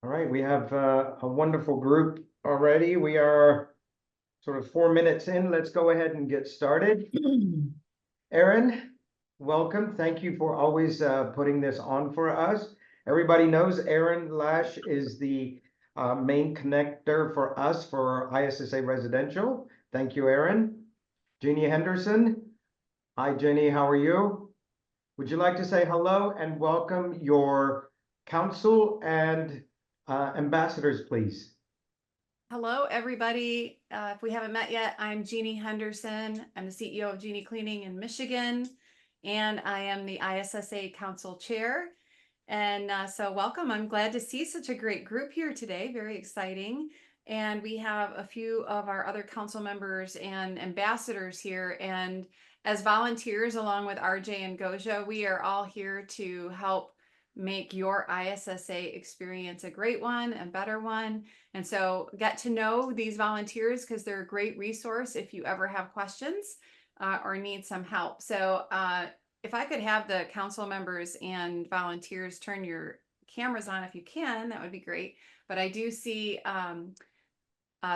All right, we have a wonderful group already. We are sort of 4 minutes in. Let's go ahead and get started. Aaron, welcome. Thank you for always putting this on for us. Everybody knows Aaron Lash is the main connector for us for ISSA Residential. Thank you, Aaron. Jeannie Henderson. Hi, Jenny. How are you? Would you like to say hello and welcome your council and ambassadors, please? Hello, everybody. If we haven't met yet, I'm Jeannie Henderson. I'm the CEO of Jeannie Cleaning in Michigan, and I am the ISSA Council Chair. And so welcome. I'm glad to see such a great group here today. Very exciting. And we have a few of our other council members and ambassadors here. And as volunteers, along with RJ and Goja, we are all here to help make your ISSA experience a great one, a better one. And so get to know these volunteers because they're a great resource if you ever have questions or need some help. So if I could have the council members and volunteers turn your cameras on if you can, that would be great. But I do see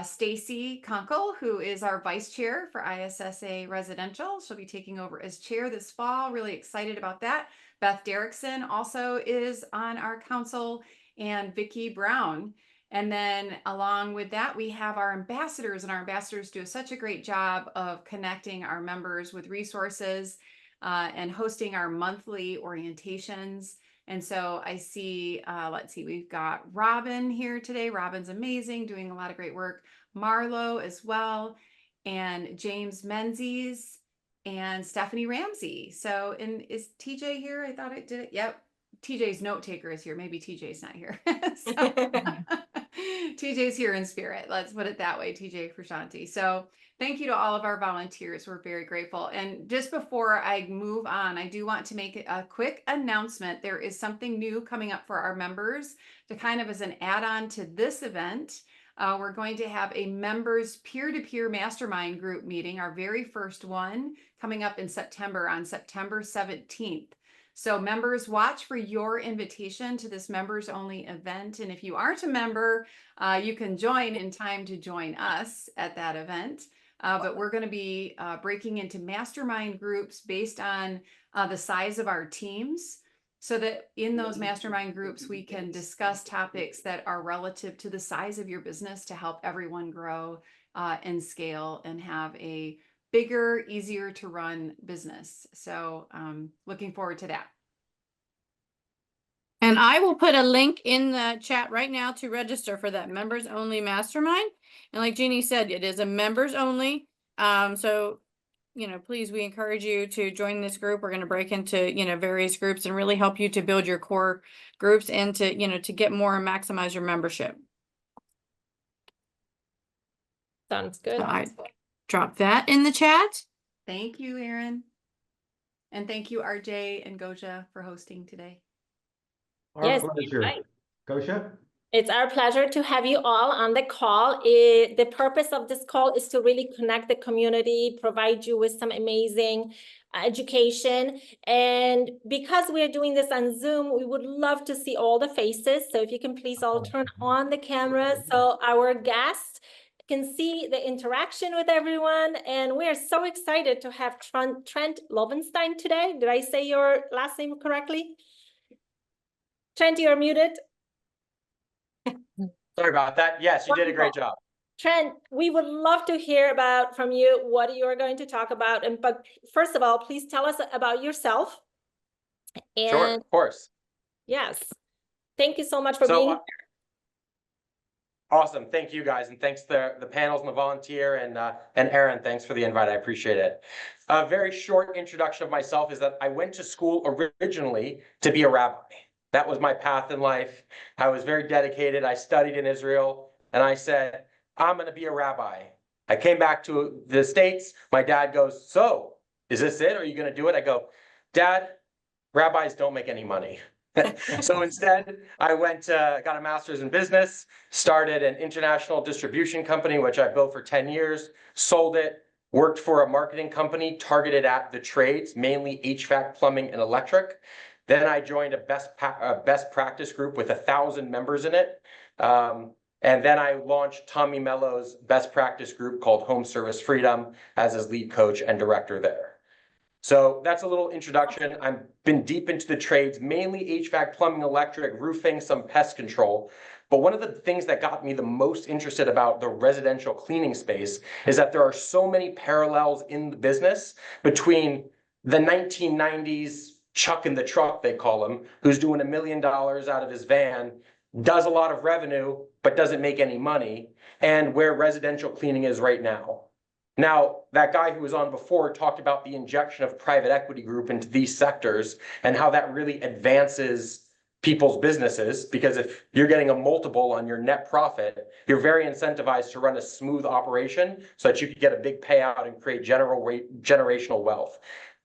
Stacy Kunkel, who is our vice chair for ISSA Residential. She'll be taking over as chair this fall. Really excited about that. Beth Derrickson also is on our council, and Vicki Brown. And then along with that, we have our ambassadors, and our ambassadors do such a great job of connecting our members with resources and hosting our monthly orientations. And so I see, let's see, we've got Robin here today. Robin's amazing, doing a lot of great work. Marlo as well, and James Menzies and Stephanie Ramsey. So, and is TJ here? I thought I did it. Yep. TJ's note taker is here. Maybe TJ's not here. TJ's here in spirit. Let's put it that way. TJ Frusciante. So thank you to all of our volunteers. We're very grateful. And just before I move on, I do want to make a quick announcement. There is something new coming up for our members to kind of as an add-on to this event. We're going to have a members peer-to-peer mastermind group meeting, our very first one, coming up in September, on September 17th. So members, watch for your invitation to this members only event. And if you aren't a member, you can join in time to join us at that event. But we're going to be breaking into mastermind groups based on the size of our teams, so that in those mastermind groups, we can discuss topics that are relative to the size of your business to help everyone grow and scale and have a bigger, easier to run business. So looking forward to that. And I will put a link in the chat right now to register for that members only mastermind. And like Jeannie said, it is a members only. So, you know, please, we encourage you to join this group. We're going to break into, you know, various groups and really help you to build your core groups and to, you know, to get more and maximize your membership. Sounds good. So I drop that in the chat. Thank you, Aaron. And thank you, RJ and Goja, for hosting today. Our pleasure. Right. Goja? It's our pleasure to have you all on the call. The purpose of this call is to really connect the community, provide you with some amazing education. And because we are doing this on Zoom, we would love to see all the faces. So if you can please all turn on the camera so our guests can see the interaction with everyone. And we are so excited to have Trent Lovenstein today. Did I say your last name correctly? Trent, you're muted. Sorry about that. Yes, you did a great job. Trent, we would love to hear about from you what you are going to talk about. But first of all, please tell us about yourself. And sure, of course. Yes. Thank you so much for being here. Awesome. Thank you guys. And thanks to the panels and the volunteer and Aaron, thanks for the invite. I appreciate it. A very short introduction of myself is that I went to school originally to be a rabbi. That was my path in life. I was very dedicated. I studied in Israel and I said, I'm going to be a rabbi. I came back to the States. My dad goes, so is this it? Are you going to do it? I go, Dad, rabbis don't make any money. So instead, I got a master's in business, started an international distribution company, which I built for 10 years, sold it, worked for a marketing company targeted at the trades, mainly HVAC, plumbing, and electric. Then I joined a best practice group with 1,000 members in it. And then I launched Tommy Mello's best practice group called Home Service Freedom as his lead coach and director there. So that's a little introduction. I've been deep into the trades, mainly HVAC, plumbing, electric, roofing, some pest control. But one of the things that got me the most interested about the residential cleaning space is that there are so many parallels in the business between the 1990s Chuck in the truck, they call him, who's doing $1 million out of his van, does a lot of revenue, but doesn't make any money, and where residential cleaning is right now. Now, that guy who was on before talked about the injection of private equity group into these sectors and how that really advances people's businesses, because if you're getting a multiple on your net profit, you're very incentivized to run a smooth operation so that you can get a big payout and create generational wealth.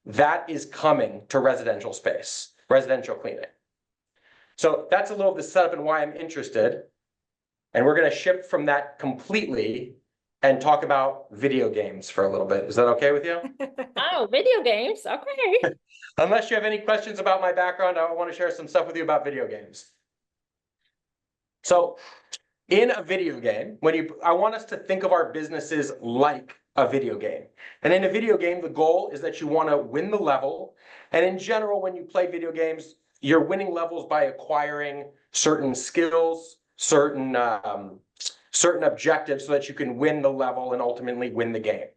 That is coming to residential space, residential cleaning. So that's a little of the setup and why I'm interested. And we're going to shift from that completely and talk about video games for a little bit. Is that okay with you? Oh, video games, okay. Unless you have any questions about my background, I want to share some stuff with you about video games. So in a video game, I want us to think of our businesses like a video game. And in a video game, the goal is that you want to win the level. And in general, when you play video games, you're winning levels by acquiring certain skills, certain objectives so that you can win the level and ultimately win the game.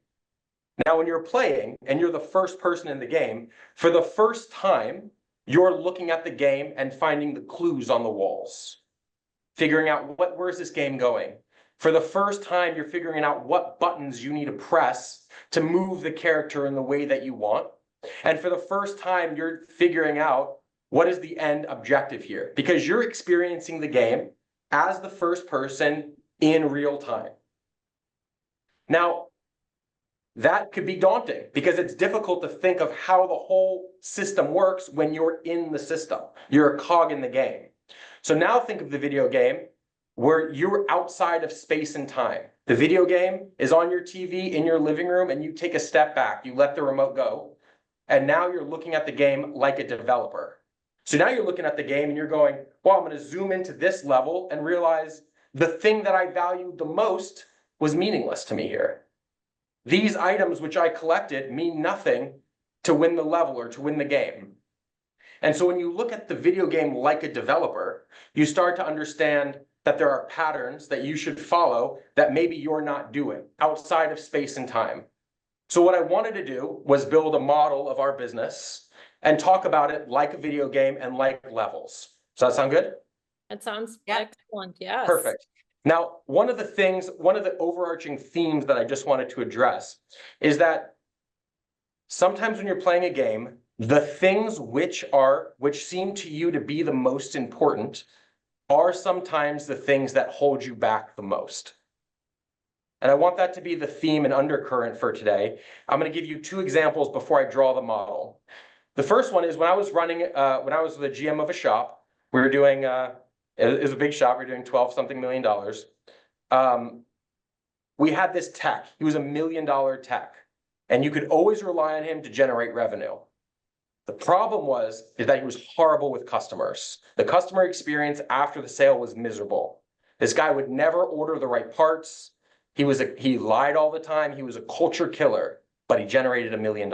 Now, when you're playing and you're the first person in the game, for the first time, you're looking at the game and finding the clues on the walls, figuring out where's this game going. For the first time, you're figuring out what buttons you need to press to move the character in the way that you want. And for the first time, you're figuring out what is the end objective here, because you're experiencing the game as the first person in real time. Now, that could be daunting because it's difficult to think of how the whole system works when you're in the system. You're a cog in the game. So now think of the video game where you're outside of space and time. The video game is on your TV in your living room and you take a step back, you let the remote go, and now you're looking at the game like a developer. So now you're looking at the game and you're going, well, I'm going to zoom into this level and realize the thing that I valued the most was meaningless to me here. These items which I collected mean nothing to win the level or to win the game. And so when you look at the video game like a developer, you start to understand that there are patterns that you should follow that maybe you're not doing outside of space and time. So what I wanted to do was build a model of our business and talk about it like a video game and like levels. Does that sound good? That sounds Yeah. excellent, yes. Perfect. Now, one of the overarching themes that I just wanted to address is that sometimes when you're playing a game, the things which seem to you to be the most important are sometimes the things that hold you back the most. And I want that to be the theme and undercurrent for today. I'm going to give you 2 examples before I draw the model. The first one is when I was the GM of a shop, we were doing, it was a big shop, we were doing $12-something million. We had this tech, he was $1 million tech, and you could always rely on him to generate revenue. The problem is that he was horrible with customers. The customer experience after the sale was miserable. This guy would never order the right parts. He lied all the time. He was a culture killer, but he generated $1 million.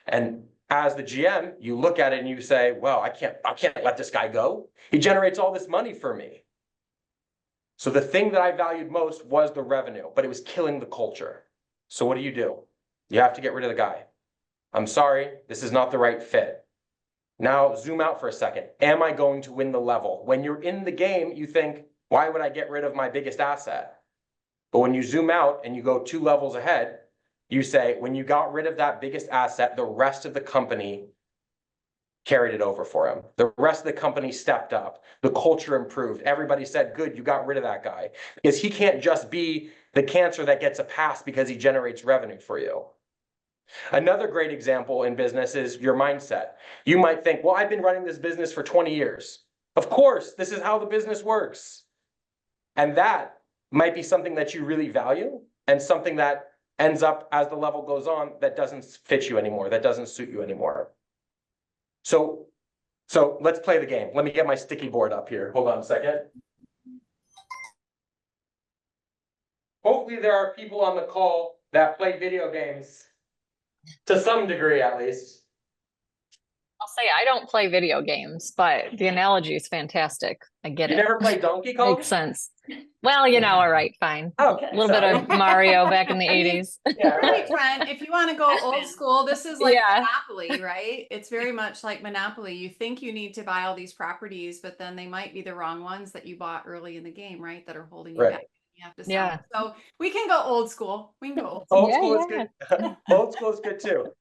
And as the GM, you look at it and you say, well, I can't let this guy go. He generates all this money for me. So the thing that I valued most was the revenue, but it was killing the culture. So what do? You have to get rid of the guy. I'm sorry, this is not the right fit. Now zoom out for a second. Am I going to win the level? When you're in the game, you think, why would I get rid of my biggest asset? But when you zoom out and you go 2 levels ahead, you say, when you got rid of that biggest asset, the rest of the company carried it over for him. The rest of the company stepped up. The culture improved. Everybody said, good, you got rid of that guy. Because he can't just be the cancer that gets a pass because he generates revenue for you. Another great example in business is your mindset. You might think, well, I've been running this business for 20 years. Of course, this is how the business works. And that might be something that you really value and something that ends up as the level goes on that doesn't fit you anymore, that doesn't suit you anymore. So So let's play the game. Let me get my sticky board up here. Hold on a second. Hopefully there are people on the call that play video games to some degree, at least. I'll say I don't play video games, but the analogy is fantastic. I get You it. never played Donkey Kong? Makes sense. Well, all right, fine. Okay. A little bit of Mario back in the 80s. Yeah, Right, right. Trent, if you want to go old school, this is like Yeah. Monopoly, right? It's very much like Monopoly. You think you need to buy all these properties, but then they might be the wrong ones that you bought early in the game, right? That are holding you Right. back. You have to sell. Yeah. So we can go old school. We can go old school. Old Yeah, school is yeah. good. Old school is good too.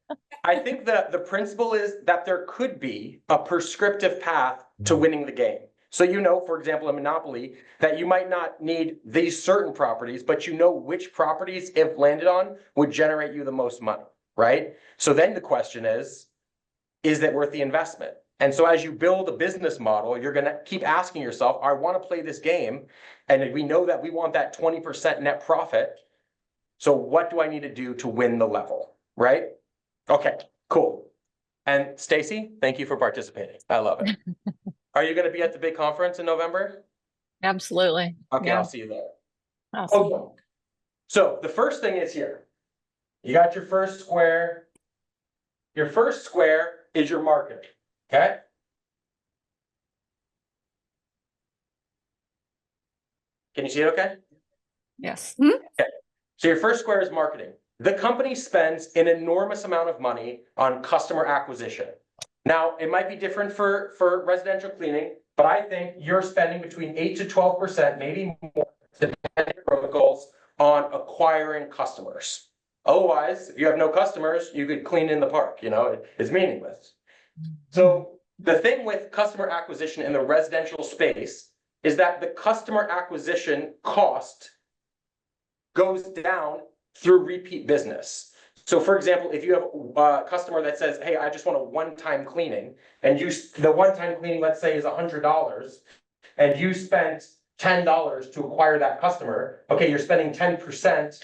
I think the principle is that there could be a prescriptive path to winning the game. So for example, in Monopoly, that you might not need these certain properties, but which properties, if landed on, would generate you the most money, right? So then the question is it worth the investment? And so as you build a business model, you're gonna keep asking yourself, I wanna play this game, and we know that we want that 20% net profit. So what do I need to do to win the level, right? Okay, cool. And Stacy, thank you for participating. I love it. Are you gonna be at the big conference in November? Absolutely. Okay, Yeah. I'll see you there. Awesome. Okay. So the first thing is here. You got your first square. Your first square is your marketing, okay? Can you see it okay? Yes. So your first square is marketing. The company spends an enormous amount of money on customer acquisition. Now, it might be different for residential cleaning, but I think you're spending between 8 to 12%, maybe more, depending on your protocols, on acquiring customers. Otherwise, if you have no customers, you could clean in the park, it's meaningless. So the thing with customer acquisition in the residential space is that the customer acquisition cost goes down through repeat business. So for example, if you have a customer that says, hey, I just want a one-time cleaning, and the one-time cleaning, let's say, is $100, and you spent $10 to acquire that customer, okay, you're spending 10%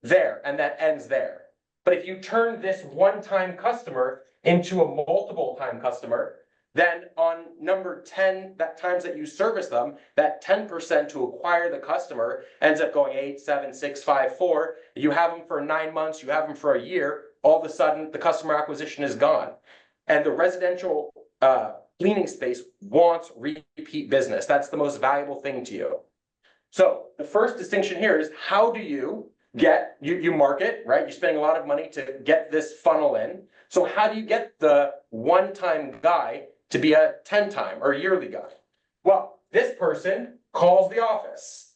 there, and that ends there. But if you turn this one-time customer into a multiple time customer, then on number 10, that times that you service them, that 10% to acquire the customer ends up going 8, 7, 6, 5, 4. You have them for 9 months, you have them for a year, all of a sudden the customer acquisition is gone. And the residential cleaning space wants repeat business. That's the most valuable thing to you. So the first distinction here is, how do you get, you market, right? You're spending a lot of money to get this funnel in. So how do you get the one-time guy to be a 10-time or yearly guy? Well, this person calls the office,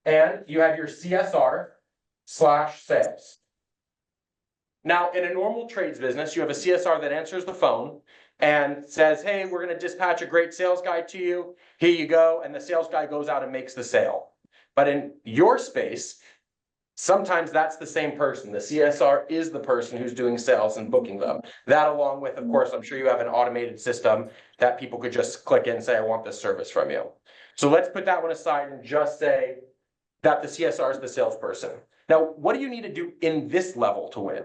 and you have your CSR/sales. Now, in a normal trades business, you have a CSR that answers the phone and says, hey, we're gonna dispatch a great sales guy to you. Here you go. And the sales guy goes out and makes the sale. But in your space, sometimes that's the same person. The CSR is the person who's doing sales and booking them. That, along with, of course, I'm sure you have an automated system that people could just click in and say, I want this service from you. So let's put that one aside and just say that the CSR is the salesperson. Now, what do you need to do in this level to win?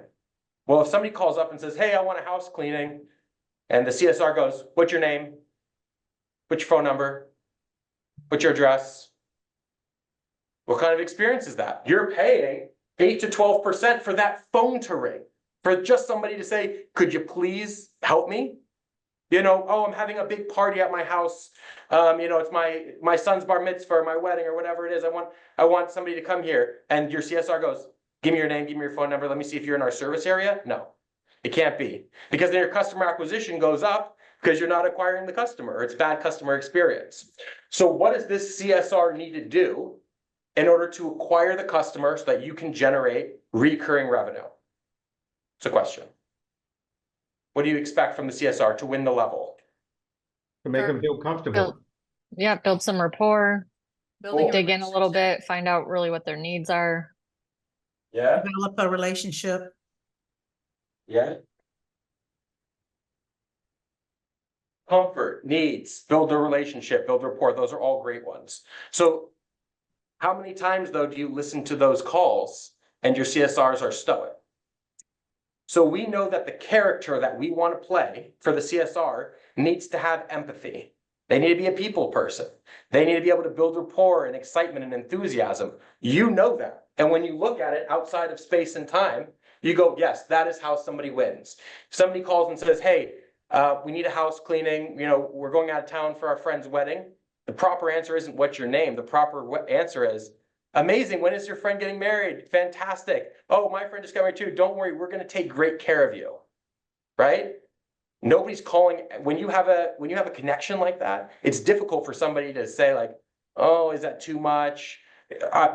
Well, if somebody calls up and says, hey, I want a house cleaning, and the CSR goes, what's your name? What's your phone number? What's your address? What kind of experience is that? You're paying 8 to 12% for that phone to ring, for just somebody to say, could you please help me? Oh, I'm having a big party at my house. It's my son's bar mitzvah or my wedding or whatever it is. I want somebody to come here. And your CSR goes, give me your name, give me your phone number. Let me see if you're in our service area. No, it can't be, because then your customer acquisition goes up because you're not acquiring the customer, or it's bad customer experience. So what does this CSR need to do in order to acquire the customer so that you can generate recurring revenue? It's a question. What do you expect from the CSR to win the level? To make them feel comfortable. Build some rapport, Building dig in a little relationship. bit, find out really what their needs are. Yeah, Develop a relationship. yeah. Comfort, needs, build a relationship, build rapport. Those are all great ones. So how many times, though, do you listen to those calls and your CSRs are stoic? So we know that the character that we want to play for the CSR needs to have empathy. They need to be a people person. They need to be able to build rapport and excitement and enthusiasm. You know that. And when you look at it outside of space and time, you go, yes, that is how somebody wins. If somebody calls and says, hey, we need a house cleaning, we're going out of town for our friend's wedding. The proper answer isn't what's your name. The proper answer is, amazing, when is your friend getting married? Fantastic. Oh, my friend just got married too. Don't worry, we're gonna take great care of you, right? Nobody's calling, when you have a connection like that, it's difficult for somebody to say like, oh, is that too much?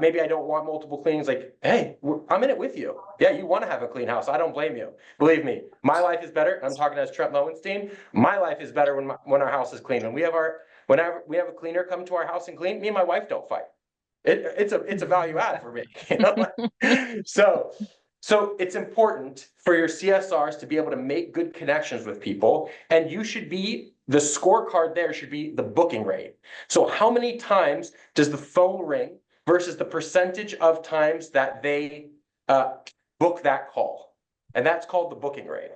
Maybe I don't want multiple cleanings. Like, hey, I'm in it with you. Yeah, you want to have a clean house. I don't blame you. Believe me, my life is better. I'm talking as Trent Lowenstein. My life is better when our house is clean. And whenever we have a cleaner come to our house and clean, me and my wife don't fight. It's a value add for me. So it's important for your CSRs to be able to make good connections with people, and the scorecard there should be the booking rate. So how many times does the phone ring versus the percentage of times that they book that call? And that's called the booking rate.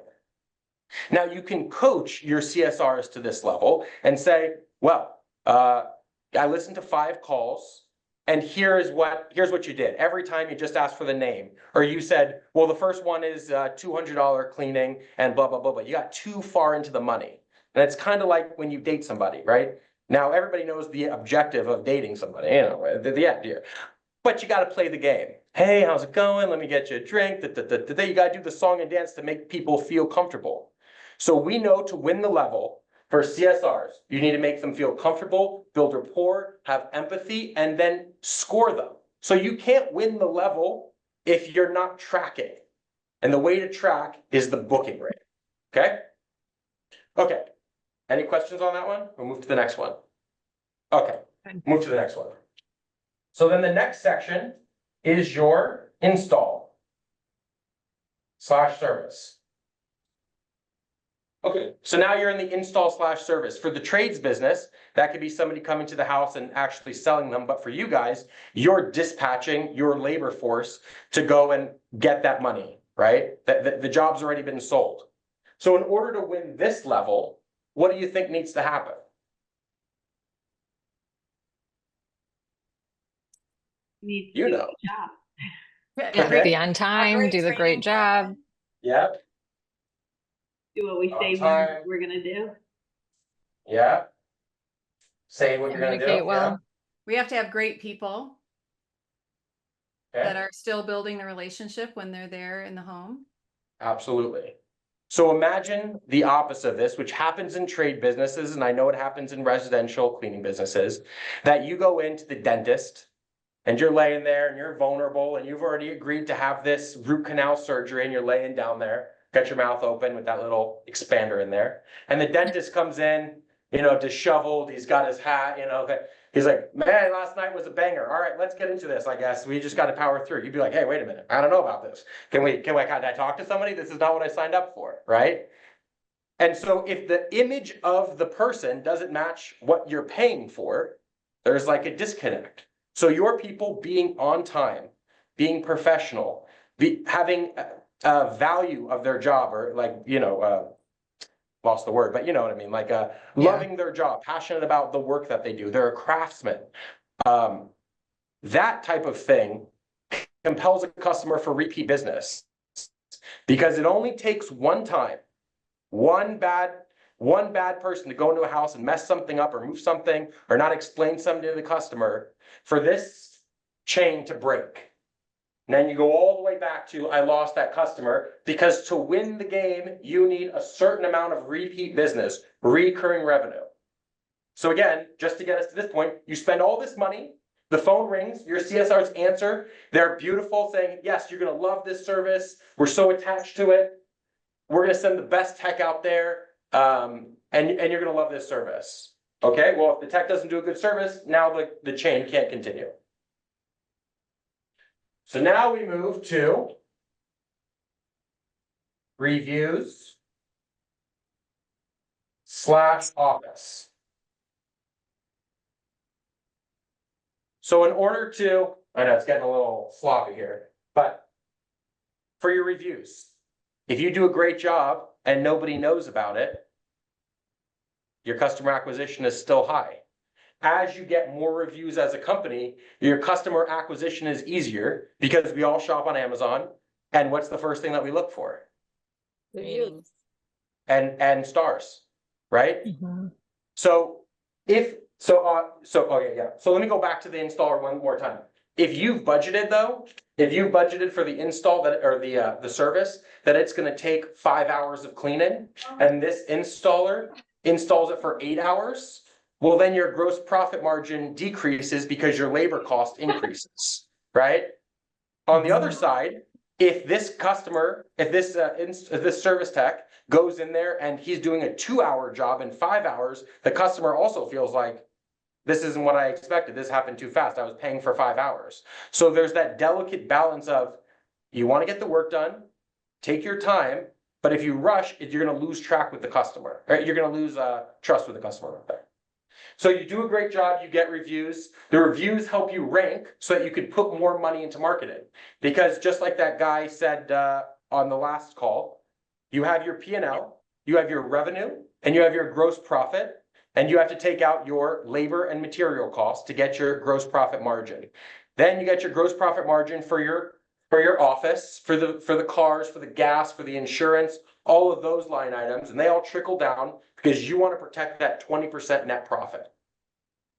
Now you can coach your CSRs to this level and say, well, I listened to 5 calls. And here's what you did. Every time you just asked for the name, or you said, well, the first one is $200 cleaning and blah, blah, blah, blah. You got too far into the money. And it's kind of like when you date somebody, right? Now, everybody knows the objective of dating somebody, the idea. But you got to play the game. Hey, how's it going? Let me get you a drink. You got to do the song and dance to make people feel comfortable. So we know to win the level, for CSRs, you need to make them feel comfortable, build rapport, have empathy, and then score them. So you can't win the level if you're not tracking. And the way to track is the booking rate. Okay? Okay. Any questions on that one? We'll move to the next one. Okay. Move to the next one. So then the next section is your install/service. Okay, so now you're in the install/service. For the trades business, that could be somebody coming to the house and actually selling them. But for you guys, you're dispatching your labor force to go and get that money, right? The job's already been sold. So in order to win this level, what do you think needs to happen? You know. Yeah, be on time, do the great job. Yep. Do what we On say time. we're gonna do. Yeah. Say what you're gonna do. Communicate well. We have to have great people Yeah. that are still building the relationship when they're there in the home. Absolutely. So imagine the opposite of this, which happens in trade businesses, and I know it happens in residential cleaning businesses, that you go into the dentist and you're laying there and you're vulnerable and you've already agreed to have this root canal surgery and you're laying down there, got your mouth open with that little expander in there. And the dentist comes in, disheveled, he's got his hat, he's like, man, last night was a banger. All right, let's get into this, I guess. We just got to power through. You'd be like, hey, wait a minute. I don't know about this. Can I talk to somebody? This is not what I signed up for, right? And so if the image of the person doesn't match what you're paying for, there's like a disconnect. So your people being on time, being professional, having value of their job, or lost the word, but you know what I mean, loving their job, passionate about the work that they do. They're a craftsman. That type of thing compels a customer for repeat business, because it only takes one time, one bad person to go into a house and mess something up or move something or not explain something to the customer for this chain to break. And then you go all the way back to, I lost that customer, because to win the game, you need a certain amount of repeat business, recurring revenue. So again, just to get us to this point, you spend all this money, the phone rings, your CSRs answer, they're beautiful, saying, yes, you're gonna love this service, we're so attached to it, we're gonna send the best tech out there, and you're gonna love this service. Okay, well, if the tech doesn't do a good service, now the chain can't continue. So now we move to reviews/office. So in order to, I know it's getting a little sloppy here, but for your reviews, if you do a great job and nobody knows about it, your customer acquisition is still high. As you get more reviews as a company, your customer acquisition is easier because we all shop on Amazon. And what's the first thing that we look for? Ratings. And stars, right? Mhm. So okay, yeah. So let me go back to the installer one more time. If you've budgeted though, if you've budgeted for the install that, or the service, that it's gonna take 5 hours of cleaning, and this installer installs it for 8 hours, well, then your gross profit margin decreases because your labor cost increases, right? On the other side, if this customer, if this service tech goes in there and he's doing a 2-hour job in 5 hours, the customer also feels like, this isn't what I expected. This happened too fast. I was paying for 5 hours. So there's that delicate balance of, you want to get the work done, take your time, but if you rush, you're going to lose track with the customer, right? You're going to lose trust with the customer. So you do a great job, you get reviews. The reviews help you rank so that you can put more money into marketing. Because just like that guy said on the last call, you have your P&L, you have your revenue, and you have your gross profit, and you have to take out your labor and material costs to get your gross profit margin. Then you get your gross profit margin for your office, for the cars, for the gas, for the insurance, all of those line items, and they all trickle down because you want to protect that 20% net profit.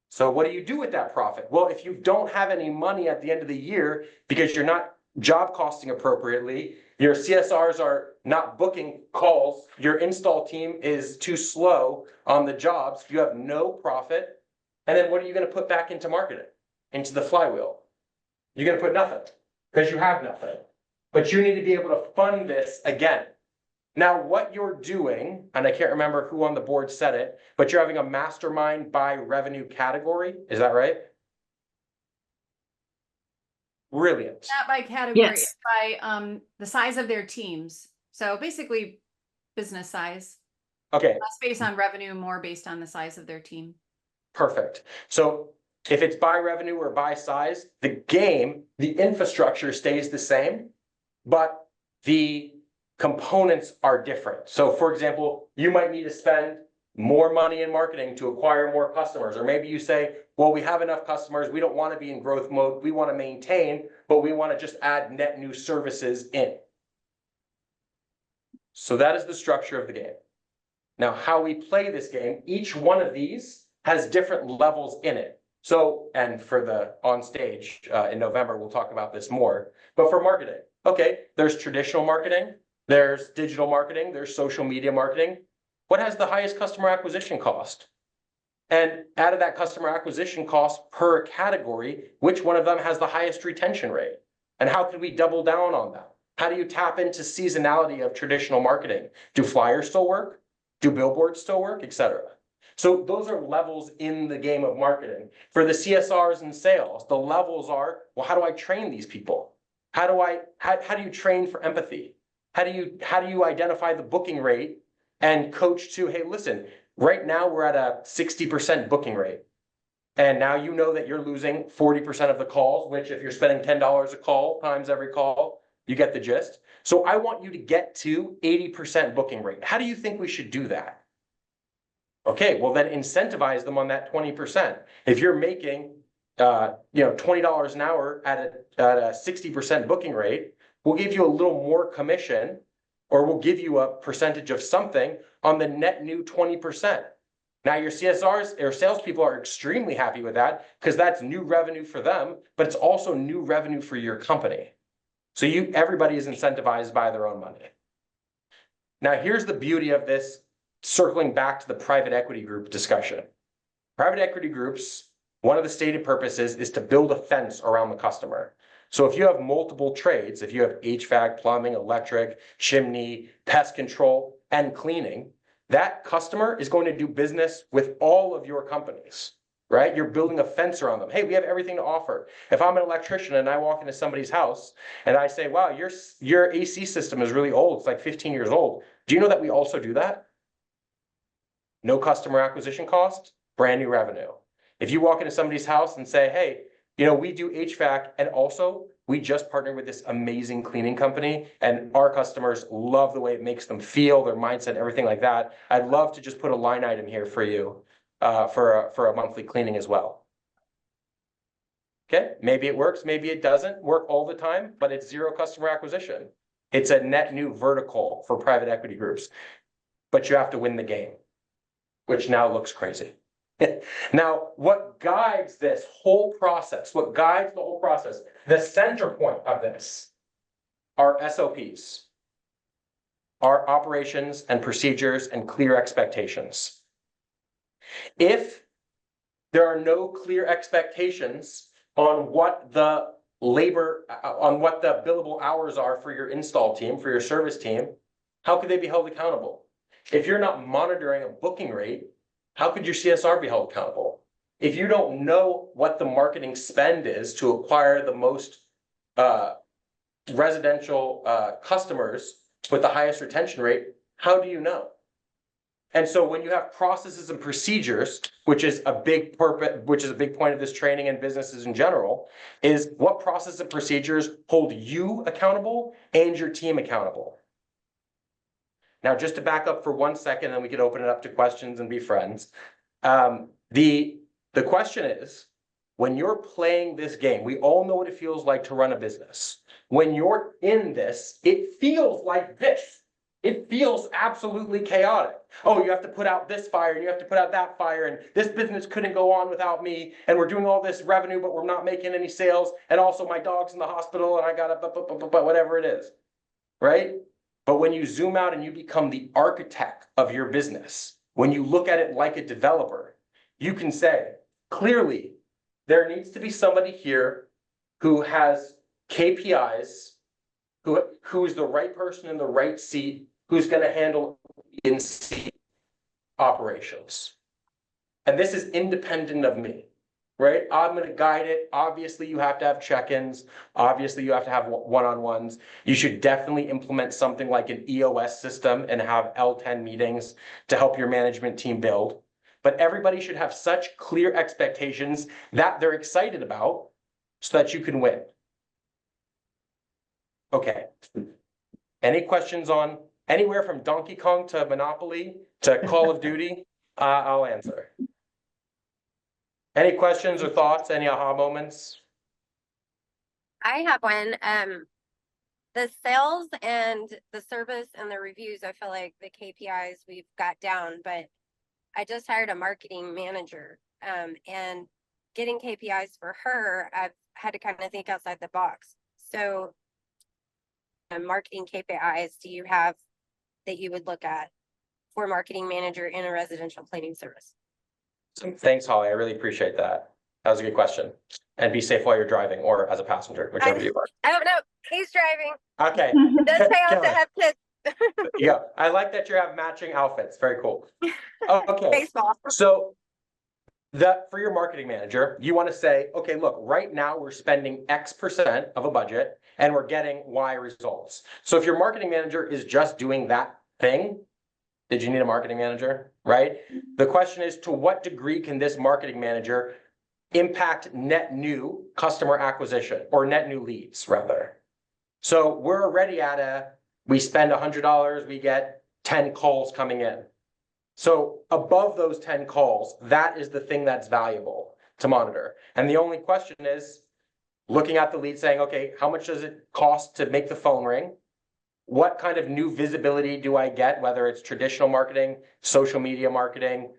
So what do you do with that profit? Well, if you don't have any money at the end of the year because you're not job costing appropriately, your CSRs are not booking calls, your install team is too slow on the jobs, you have no profit, and then what are you going to put back into marketing, into the flywheel? You're going to put nothing because you have nothing. But you need to be able to fund this again. Now, what you're doing, and I can't remember who on the board said it, but you're having a mastermind by revenue category. Is that right? Brilliant. Not by category, Yes. it's by the size of their teams. So basically business size, Okay, less based on revenue, more based on the size of their team. perfect. So if it's by revenue or by size, the infrastructure stays the same, but the components are different. So for example, you might need to spend more money in marketing to acquire more customers. Or maybe you say, well, we have enough customers. We don't want to be in growth mode. We want to maintain, but we want to just add net new services in. So that is the structure of the game. Now, how we play this game, each one of these has different levels in it. So, and for the on stage in November, we'll talk about this more, but for marketing, okay, there's traditional marketing, there's digital marketing, there's social media marketing. What has the highest customer acquisition cost? And out of that customer acquisition cost per category, which one of them has the highest retention rate? And how can we double down on that? How do you tap into seasonality of traditional marketing? Do flyers still work? Do billboards still work, etc.? So those are levels in the game of marketing. For the CSRs and sales, the levels are, well, how do I train these people? How do you train for empathy? How do you identify the booking rate and coach to, hey, listen, right now we're at a 60% booking rate. And now you know that you're losing 40% of the calls, which if you're spending $10 a call times every call, you get the gist. So I want you to get to 80% booking rate. How do you think we should do that? Okay, well then incentivize them on that 20%. If you're making $20 an hour at a 60% booking rate, we'll give you a little more commission, or we'll give you a percentage of something on the net new 20%. Now your CSRs or salespeople are extremely happy with that because that's new revenue for them, but it's also new revenue for your company. So everybody is incentivized by their own money. Now here's the beauty of this, circling back to the private equity group discussion. Private equity groups, one of the stated purposes is to build a fence around the customer. So if you have multiple trades, if you have HVAC, plumbing, electric, chimney, pest control, and cleaning, that customer is going to do business with all of your companies, right? You're building a fence around them. Hey, we have everything to offer. If I'm an electrician and I walk into somebody's house and I say, wow, your AC system is really old. It's like 15 years old. Do you know that we also do that? No customer acquisition cost, brand new revenue. If you walk into somebody's house and say, hey, we do HVAC and also we just partnered with this amazing cleaning company and our customers love the way it makes them feel, their mindset, everything like that. I'd love to just put a line item here for you, for a monthly cleaning as well. Okay, maybe it works, maybe it doesn't work all the time, but it's zero customer acquisition. It's a net new vertical for private equity groups, but you have to win the game, which now looks crazy. Now, what guides this whole process, what guides the whole process, the center point of this are SOPs, are operations and procedures and clear expectations. If there are no clear expectations on what the on what the billable hours are for your install team, for your service team, how could they be held accountable? If you're not monitoring a booking rate, how could your CSR be held accountable? If you don't know what the marketing spend is to acquire the most residential customers with the highest retention rate, how do you know? And so when you have processes and procedures, which is a big purpose, which is a big point of this training and businesses in general, is what processes and procedures hold you accountable and your team accountable. Now, just to back up for 1 second, then we could open it up to questions and be friends. The question is, when you're playing this game, we all know what it feels like to run a business. When you're in this, it feels like this. It feels absolutely chaotic. Oh, you have to put out this fire and you have to put out that fire and this business couldn't go on without me and we're doing all this revenue, but we're not making any sales. And also my dog's in the hospital and I gotta, but whatever it is, right? But when you zoom out and you become the architect of your business, when you look at it like a developer, you can say, clearly, there needs to be somebody here who has KPIs, who's the right person in the right seat, who's gonna handle in-seat operations. And this is independent of me, right? I'm gonna guide it. Obviously, you have to have check-ins. Obviously, you have to have one-on-ones. You should definitely implement something like an EOS system and have L10 meetings to help your management team build. But everybody should have such clear expectations that they're excited about so that you can win. Okay. Any questions on anywhere from Donkey Kong to Monopoly to Call of Duty? I'll answer. Any questions or thoughts, any aha moments? I have one. The sales and the service and the reviews, I feel like the KPIs we've got down, but I just hired a marketing manager. And getting KPIs for her, I've had to kind of think outside the box. So marketing KPIs do you have that you would look at for marketing manager in a residential cleaning service? Thanks, Holly. I really appreciate that. That was a good question. And be safe while you're driving or as a passenger, whichever you are. I don't know. He's driving. Okay. It does pay off to have kids. Yeah, I like that you have matching outfits. Very cool. Okay. Baseball. So for your marketing manager, you want to say, okay, look, right now we're spending X% of a budget and we're getting Y results. So if your marketing manager is just doing that thing, did you need a marketing manager, right? The question is, to what degree can this marketing manager impact net new customer acquisition or net new leads rather? So we're already at we spend $100, we get 10 calls coming in. So above those 10 calls, that is the thing that's valuable to monitor. And the only question is looking at the lead saying, okay, how much does it cost to make the phone ring? What kind of new visibility do I get, whether it's traditional marketing, social media marketing,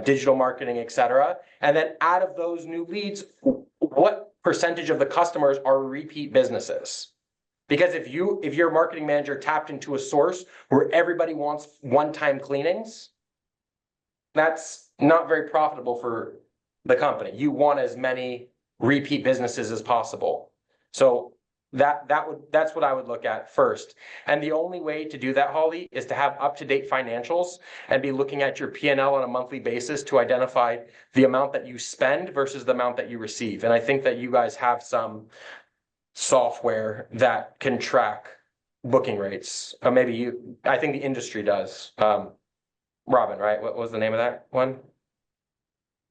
digital marketing, et cetera. And then out of those new leads, what percentage of the customers are repeat businesses? Because if your marketing manager tapped into a source where everybody wants one-time cleanings, that's not very profitable for the company. You want as many repeat businesses as possible. So that's what I would look at first. And the only way to do that, Holly, is to have up-to-date financials and be looking at your P&L on a monthly basis to identify the amount that you spend versus the amount that you receive. And I think that you guys have some software that can track booking rates. Or maybe I think the industry does. Robin, right? What was the name of that one?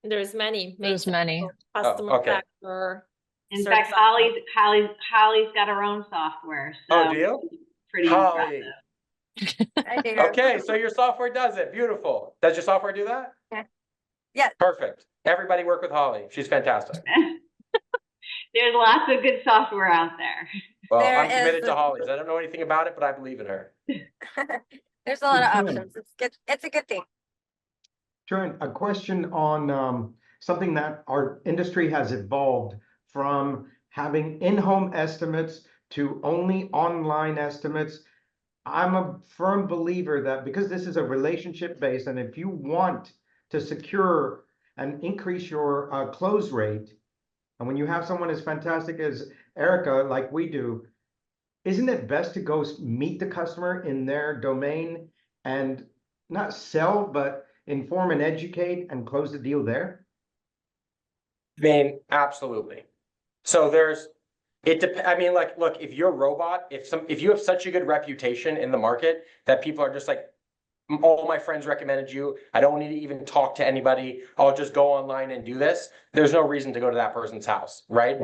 There's many. There's many. Customer okay. factor. In fact, certified. Holly's got her own software, Oh, so do you? pretty Holly. impressive. I do. Okay, so your software does it. Beautiful. Does your software do that? Yes. Perfect. Everybody work with Holly. She's fantastic. There's lots of good software out there. Well, There I'm committed is to a- Holly's. I don't know anything about it, but I believe in her. There's a lot of Sure. options. It's good. It's a good thing. Trent, a question on something that our industry has evolved from having in-home estimates to only online estimates. I'm a firm believer that because this is a relationship based, and if you want to secure and increase your close rate, and when you have someone as fantastic as Erica, like we do, isn't it best to go meet the customer in their domain and not sell, but inform and educate and close the deal there? I mean, absolutely. So I mean, like, look, if you're a robot, if you have such a good reputation in the market that people are just like, all my friends recommended you, I don't need to even talk to anybody, I'll just go online and do this. There's no reason to go to that person's house, right?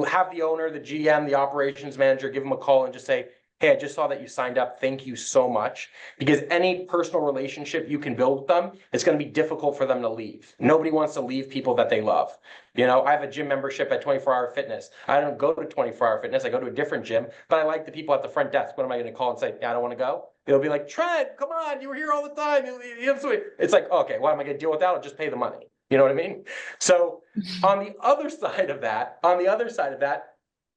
Have the owner, the GM, the operations manager, give them a call and just say, hey, I just saw that you signed up. Thank you so much. Because any personal relationship you can build with them, it's going to be difficult for them to leave. Nobody wants to leave people that they love. You know, I have a gym membership at 24 Hour Fitness. I don't go to 24 Hour Fitness. I go to a different gym, but I like the people at the front desk. What am I going to call and say, yeah, I don't want to go? They'll be like, Trent, come on, you were here all the time. It's like, okay, what am I going to deal with that? I'll just pay the money. You know what I mean? So on the other side of that,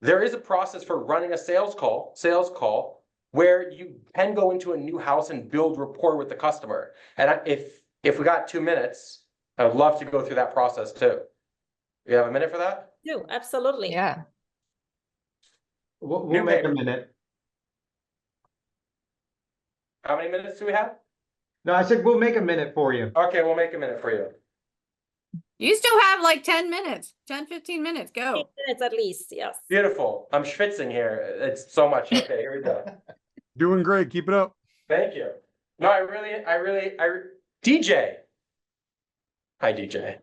there is a process for running a sales call where you can go into a new house and build rapport with the customer. And if we got 2 minutes, I would love to go through that process too. You have a minute for that? Do, absolutely. Yeah. We'll New make a paper. minute. How many minutes do we have? No, I said we'll make a minute for you. Okay, we'll make a minute for you. You still have like 10 minutes, 10, 15 minutes, 15 go. minutes at least, yes. Beautiful. I'm schwitzing here. It's so much. Okay, here we go. Doing great. Keep it up. Thank you. No, DJ. Hi, DJ.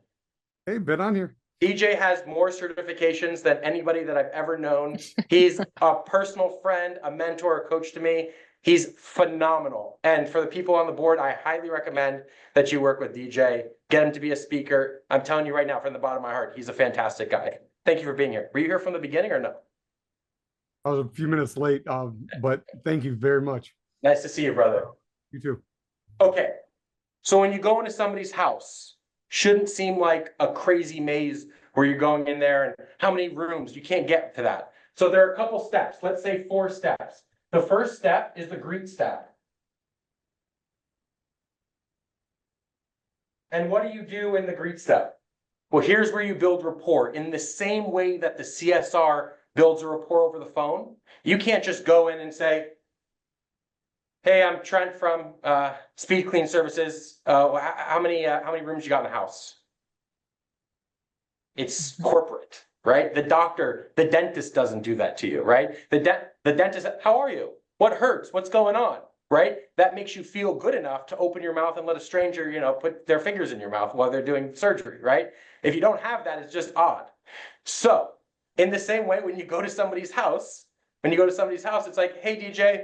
Hey, been on here. DJ has more certifications than anybody that I've ever known. He's a personal friend, a mentor, a coach to me. He's phenomenal. And for the people on the board, I highly recommend that you work with DJ. Get him to be a speaker. I'm telling you right now from the bottom of my heart, he's a fantastic guy. Thank you for being here. Were you here from the beginning or no? I was a few minutes late, but thank you very much. Nice to see you, brother. You too. Okay. So when you go into somebody's house, shouldn't seem like a crazy maze where you're going in there and how many rooms, you can't get to that. So there are a couple steps, let's say 4 steps. The first step is the greet step. And what do you do in the greet step? Well, here's where you build rapport in the same way that the CSR builds a rapport over the phone. You can't just go in and say, hey, I'm Trent from Speed Clean Services. How many rooms you got in the house? It's corporate, right? The doctor, the dentist doesn't do that to you, right? The dentist, how are you? What hurts? What's going on? Right? That makes you feel good enough to open your mouth and let a stranger, put their fingers in your mouth while they're doing surgery, right? If you don't have that, it's just odd. So in the same way, when you go to somebody's house, it's like, hey, DJ,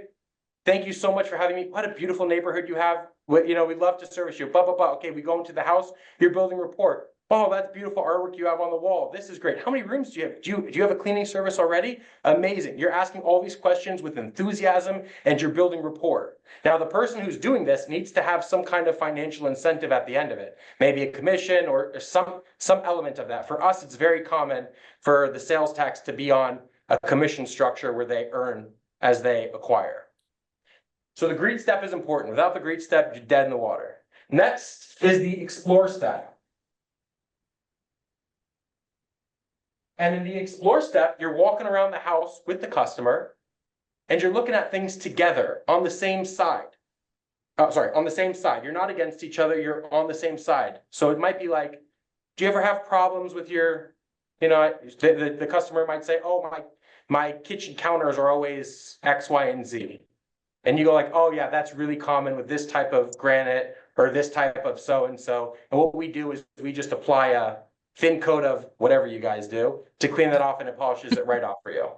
thank you so much for having me. What a beautiful neighborhood you have. We'd love to service you. Blah, blah, blah. Okay, we go into the house. You're building rapport. Oh, that's beautiful artwork you have on the wall. This is great. How many rooms do you have? Do you have a cleaning service already? Amazing. You're asking all these questions with enthusiasm and you're building rapport. Now, the person who's doing this needs to have some kind of financial incentive at the end of it. Maybe a commission or some element of that. For us, it's very common for the sales tax to be on a commission structure where they earn as they acquire. So the greet step is important. Without the greet step, you're dead in the water. Next is the explore step. And in the explore step, you're walking around the house with the customer and you're looking at things together on the same side. On the same side. You're not against each other, you're on the same side. So it might be like, do you ever have problems with your, the customer might say, oh, my kitchen counters are always X, Y, and Z. And you go like, oh yeah, that's really common with this type of granite or this type of so-and-so. And what we do is we just apply thin coat of whatever you guys do to clean that off, and it polishes it right off for you.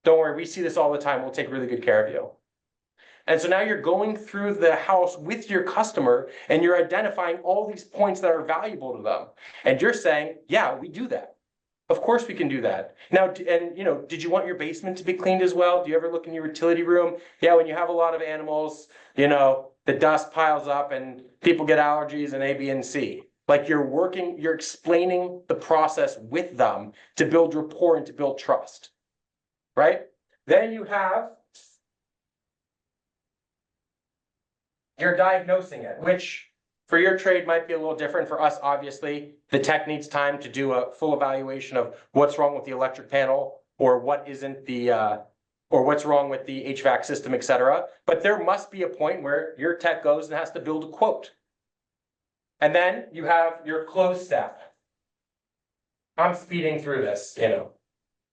Don't worry, we see this all the time. We'll take really good care of you. And so now you're going through the house with your customer and you're identifying all these points that are valuable to them. And you're saying, yeah, we do that. Of course we can do that. Now, and you know, did you want your basement to be cleaned as well? Do you ever look in your utility room? Yeah, when you have a lot of animals, you know, the dust piles up and people get allergies and A, B, and C. Like you're explaining the process with them to build rapport and to build trust, right? Then you have you're diagnosing it, which for your trade might be a little different. For us, obviously, the tech needs time to do a full evaluation of what's wrong with the electric panel or what isn't the, or what's wrong with the HVAC system, et cetera. But there must be a point where your tech goes and has to build a quote. And then you have your close step. I'm speeding through this, you know.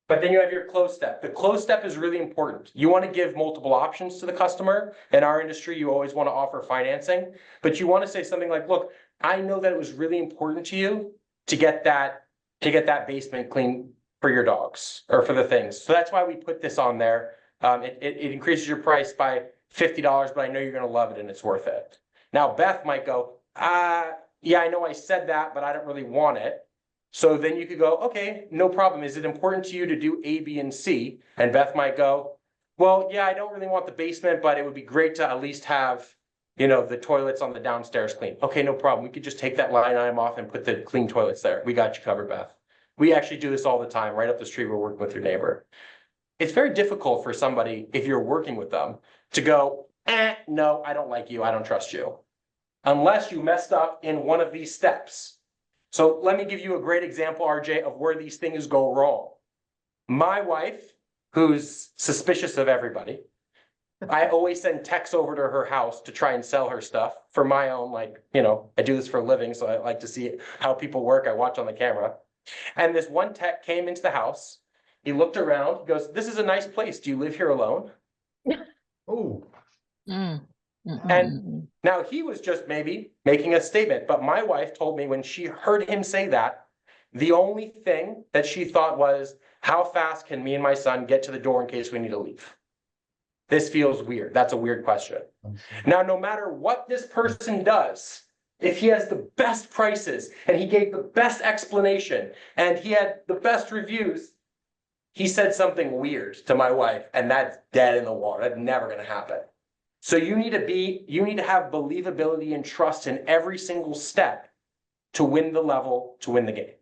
But then you have your close step. The close step is really important. You want to give multiple options to the customer. In our industry, you always want to offer financing, but you want to say something like, look, I know that it was really important to you to get that basement clean for your dogs or for the things. So that's why we put this on there. It increases your price by $50, but I know you're going to love it and it's worth it. Now, Beth might go, yeah, I know I said that, but I don't really want it. So then you could go, okay, no problem. Is it important to you to do A, B, and C? And Beth might go, well, yeah, I don't really want the basement, but it would be great to at least have, you know, the toilets on the downstairs clean. Okay, no problem. We could just take that line item off and put the clean toilets there. We got you covered, Beth. We actually do this all the time, right up the street. We're working with your neighbor. It's very difficult for somebody, if you're working with them, to go, no, I don't like you. I don't trust you. Unless you messed up in one of these steps. So let me give you a great example, RJ, of where these things go wrong. My wife, who's suspicious of everybody, I always send texts over to her house to try and sell her stuff for my own, like, you know, I do this for a living, so I like to see how people work. I watch on the camera. And this one tech came into the house. He looked around, he goes, this is a nice place. Do you live here alone? Oh. And now he was just maybe making a statement, but my wife told me when she heard him say that, the only thing that she thought was, how fast can me and my son get to the door in case we need to leave? This feels weird. That's a weird question. Now, no matter what this person does, if he has the best prices and he gave the best explanation and he had the best reviews, he said something weird to my wife, and that's dead in the water. That's never going to happen. So you need to have believability and trust in every single step to win the level, to win the game.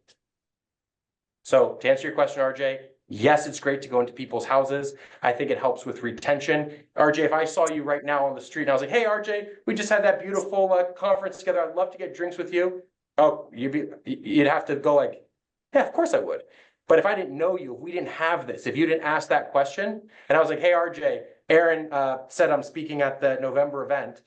So to answer your question, RJ, yes, it's great to go into people's houses. I think it helps with retention. RJ, if I saw you right now on the street and I was like, hey, RJ, we just had that beautiful conference together. I'd love to get drinks with you. Oh, you'd have to go like, yeah, of course I would. But if I didn't know you, if we didn't have this, if you didn't ask that question, and I was like, hey, RJ, Aaron said I'm speaking at the November event.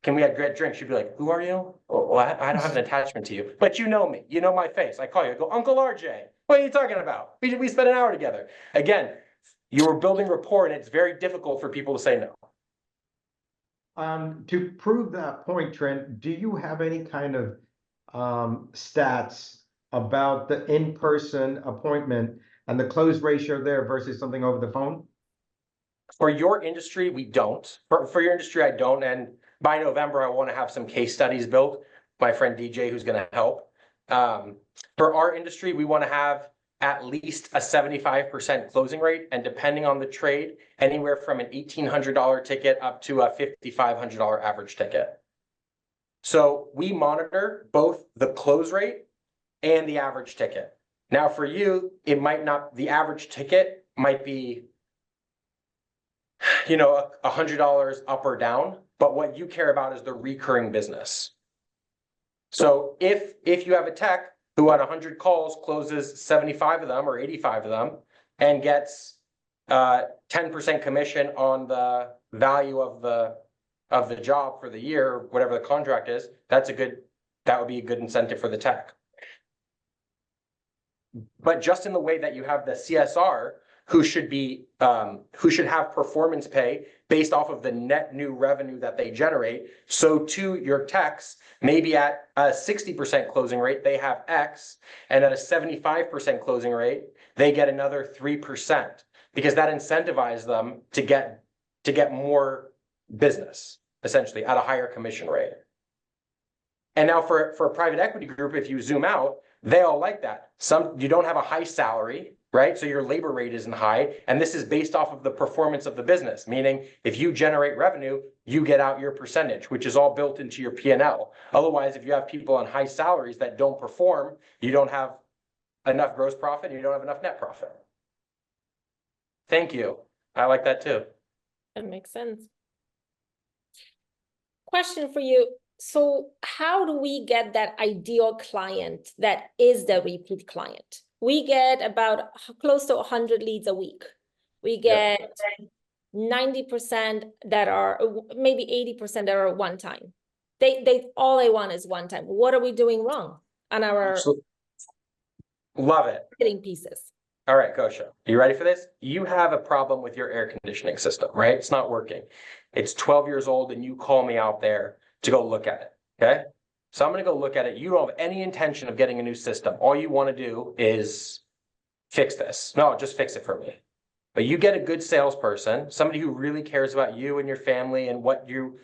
Can we have great drinks? You'd be like, who are you? Well, I don't have an attachment to you, but you know me. You know my face. I call you. I go, Uncle RJ. What are you talking about? We spent an hour together. Again, you were building rapport, and it's very difficult for people to say no. To prove that point, Trent, do you have any kind of stats about the in-person appointment and the close ratio there versus something over the phone? For your industry, we don't. For your industry, I don't. And by November, I want to have some case studies built. My friend DJ, who's going to help. For our industry, we want to have at least a 75% closing rate. And depending on the trade, anywhere from an $1,800 ticket up to a $5,500 average ticket. So we monitor both the close rate and the average ticket. Now for you, it might not, the average ticket might be, you know, $100 up or down, but what you care about is the recurring business. So if you have a tech who at 100 calls closes 75 of them or 85 of them and gets 10% commission on the value of the job for the year, whatever the contract is, that would be a good incentive for the tech. But just in the way that you have the CSR who should have performance pay based off of the net new revenue that they generate. So to your techs, maybe at a 60% closing rate, they have X, and at a 75% closing rate, they get another 3%, because that incentivizes them to get more business, essentially, at a higher commission rate. And now for a private equity group, if you zoom out, they all like that. You don't have a high salary, right? So your labor rate isn't high. And this is based off of the performance of the business, meaning if you generate revenue, you get out your percentage, which is all built into your P&L. Otherwise, if you have people on high salaries that don't perform, you don't have enough gross profit, and you don't have enough net profit. Thank you. I like that too. That makes sense. Question for you. So how do we get that ideal client that is the repeat client? We get about close to 100 leads a week. We get 90% that are, maybe 80% that are one time. All they want is one time. What are we doing wrong on our Love it. marketing pieces? All right, Gosha, you ready for this? You have a problem with your air conditioning system, right? It's not working. It's 12 years old and you call me out there to go look at it, okay? So I'm gonna go look at it. You don't have any intention of getting a new system. All you wanna do is fix this. No, just fix it for me. But you get a good salesperson, somebody who really cares about you and your family and what you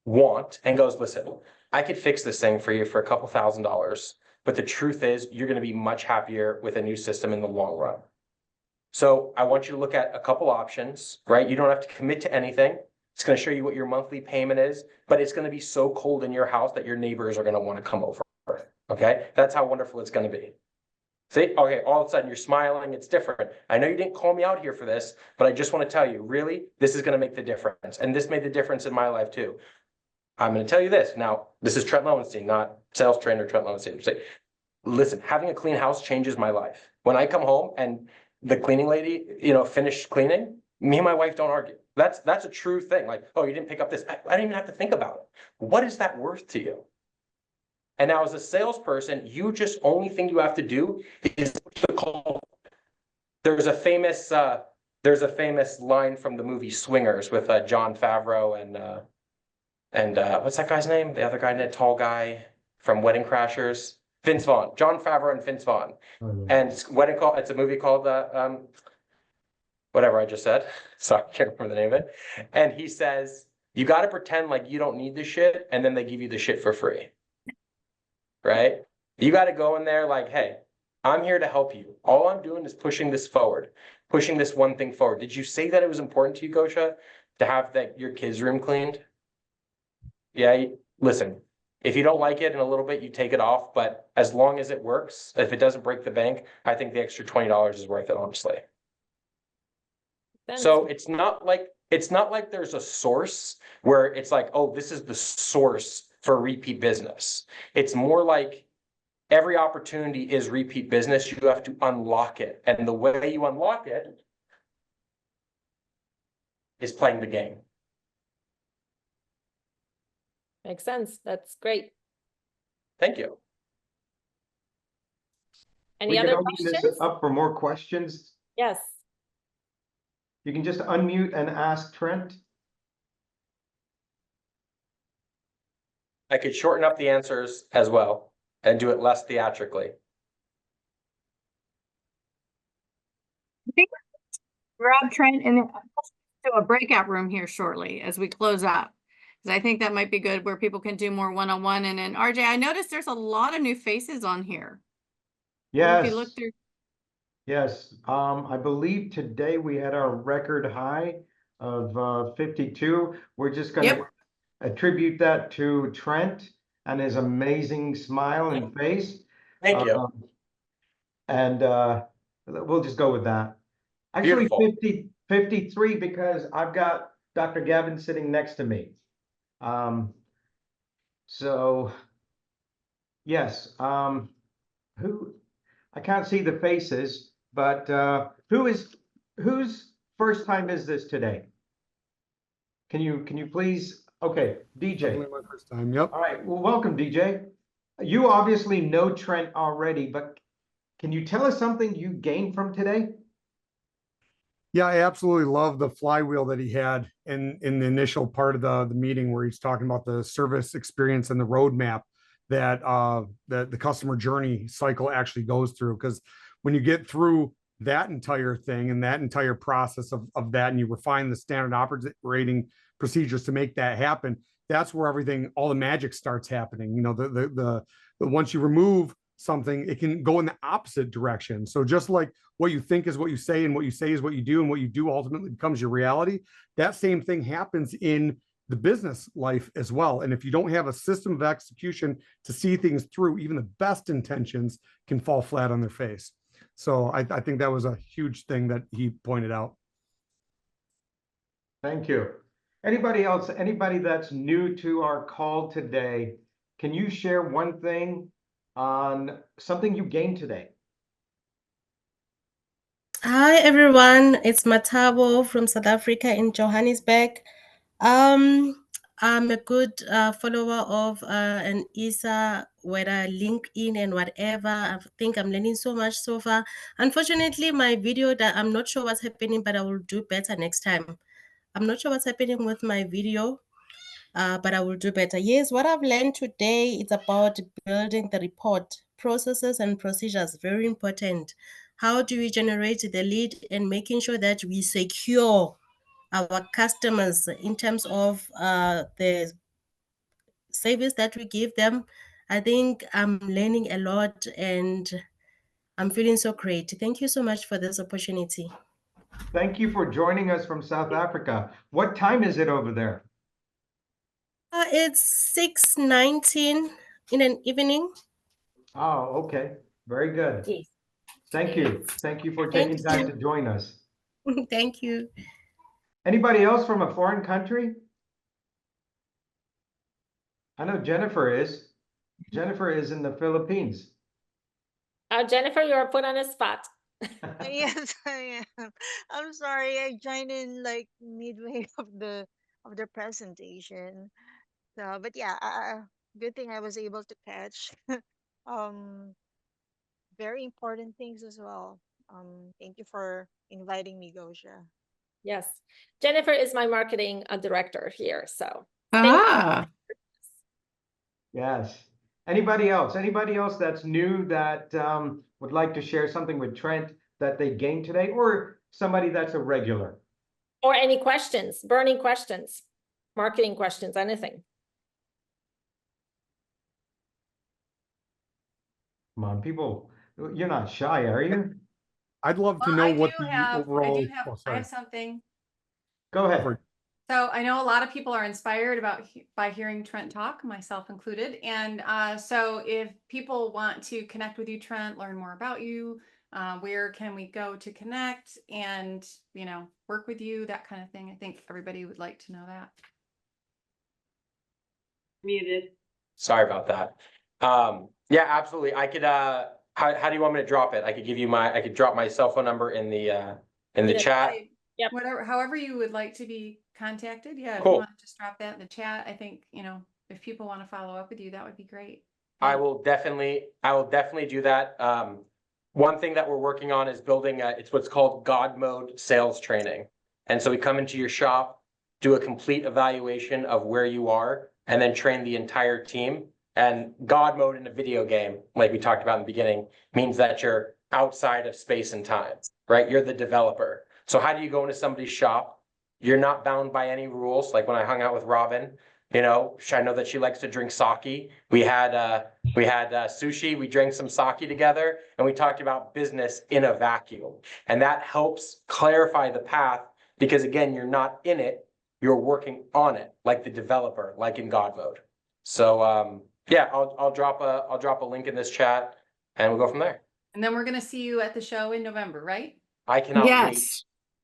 want, and goes, listen, I could fix this thing for you for a couple $1,000s. But the truth is, you're going to be much happier with a new system in the long run. So I want you to look at a couple options, right? You don't have to commit to anything. It's going to show you what your monthly payment is, but it's going to be so cold in your house that your neighbors are going to want to come over. Okay? That's how wonderful it's going to be. See? Okay, all of a sudden you're smiling. It's different. I know you didn't call me out here for this, but I just want to tell you, really, this is going to make the difference. And this made the difference in my life too. I'm going to tell you this. Now, this is Trent Lowenstein, not sales trainer Trent Lowenstein. Say, listen, having a clean house changes my life. When I come home and the cleaning lady, finished cleaning, me and my wife don't argue. That's a true thing. Like, oh, you didn't pick up this. I didn't even have to think about it. What is that worth to you? And now as a salesperson, only thing you have to do is push the call. There's a famous line from the movie Swingers with Jon Favreau and what's that guy's name? The other guy, that tall guy from Wedding Crashers, Vince Vaughn, Jon Favreau and Vince Vaughn. And it's a movie called whatever I just said. Sorry, I can't remember the name of it. And he says, you got to pretend like you don't need the shit, and then they give you the shit for free. Right? You got to go in there like, hey, I'm here to help you. All I'm doing is pushing this forward, pushing this one thing forward. Did you say that it was important to you, Gosha, to have your kids' room cleaned? Yeah, listen, if you don't like it in a little bit, you take it off. But as long as it works, if it doesn't break the bank, I think the extra $20 is worth it, honestly. So it's not like there's a source where it's like, oh, this is the source for repeat business. It's more like every opportunity is repeat business. You have to unlock it. And the way you unlock it is playing the game. Makes sense. That's great. Thank you. Any other open this questions? up for more questions. Yes. You can just unmute and ask Trent. I could shorten up the answers as well and do it less theatrically. I think grab Trent and do a breakout room here shortly as we close up. Because I think that might be good where people can do more one-on-one. And then RJ, I noticed there's a lot of new faces on here. Yes. If you look through. Yes, I believe today we had our record high of 52. We're just going to attribute that to Trent and his amazing smile and face. Thank you. And we'll just go with that. Actually, Beautiful. 53 because I've got Dr. Gavin sitting next to me. So yes, I can't see the faces, but whose first time is this today? Can you please? Okay, DJ. Definitely my first time. Yep. All right. Well, welcome, DJ. You obviously know Trent already, but can you tell us something you gained from today? Yeah, I absolutely love the flywheel that he had in the initial part of the meeting where he's talking about the service experience and the roadmap that the customer journey cycle actually goes through. Because when you get through that entire thing and that entire process of that, and you refine the standard operating procedures to make that happen, that's where everything, all the magic starts happening. You know, the once you remove something, it can go in the opposite direction. So just like what you think is what you say, and what you say is what you do, and what you do ultimately becomes your reality, that same thing happens in the business life as well. And if you don't have a system of execution to see things through, even the best intentions can fall flat on their face. So I think that was a huge thing that he pointed out. Thank you. Anybody else, anybody that's new to our call today, can you share one thing on something you gained today? Hi everyone, it's Matabo from South Africa in Johannesburg. I'm a good follower of an ISA, whether LinkedIn and whatever. I think I'm learning so much so far. Unfortunately, my video that I'm not sure what's happening, but I will do better next time. I'm not sure what's happening with my video, but I will do better. Yes, what I've learned today is about building the report, processes and procedures, very important. How do we generate the lead and making sure that we secure our customers in terms of the service that we give them? I think I'm learning a lot and I'm feeling so great. Thank you so much for this opportunity. Thank you for joining us from South Africa. What time is it over there? It's 6:19 in an evening. Oh, okay. Very good. Yes. Thank you. Thank you for taking time to join us. Thank you. Anybody else from a foreign country? I know Jennifer is. Jennifer is in the Philippines. Jennifer, you are put on a spot. Yes, I am. I'm sorry, I joined in like midway of the presentation. So, but yeah, good thing I was able to catch. um, very important things as well. Thank you for inviting me, Gosha. Yes, Jennifer is my marketing director here. So thank you. Yes. Anybody else? Anybody else that's new that would like to share something with Trent that they gained today, or somebody that's a regular? Or any questions, burning questions, marketing questions, anything. Come on, people, you're not shy, are you? I'd love to Well, know I what do the have, overall. I sorry. have something. Go ahead. So I know a lot of people are inspired by hearing Trent talk, myself included. And so if people want to connect with you, Trent, learn more about you, where can we go to connect and, you know, work with you, that kind of thing. I think everybody would like to know that. Muted. Sorry about that. Yeah, absolutely. I could, how do you want me to drop it? I could give you I could drop my cell phone number in the chat. Yep. Whatever, however you would like to be contacted. Yeah. If Cool. you want to just drop that in the chat, I think, you know, if people want to follow up with you, that would be great. I will definitely do that. One thing that we're working on is building it's what's called God mode sales training. And so we come into your shop, do a complete evaluation of where you are, and then train the entire team. And God mode in a video game, like we talked about in the beginning, means that you're outside of space and time, right? You're the developer. So how do you go into somebody's shop? You're not bound by any rules. Like when I hung out with Robin, you know, I know that she likes to drink sake. We had sushi, we drank some sake together, and we talked about business in a vacuum. And that helps clarify the path because again, you're not in it, you're working on it, like the developer, like in God mode. So yeah, I'll drop a link in this chat and we'll go from there. And then we're going to see you at the show in November, right? I cannot wait.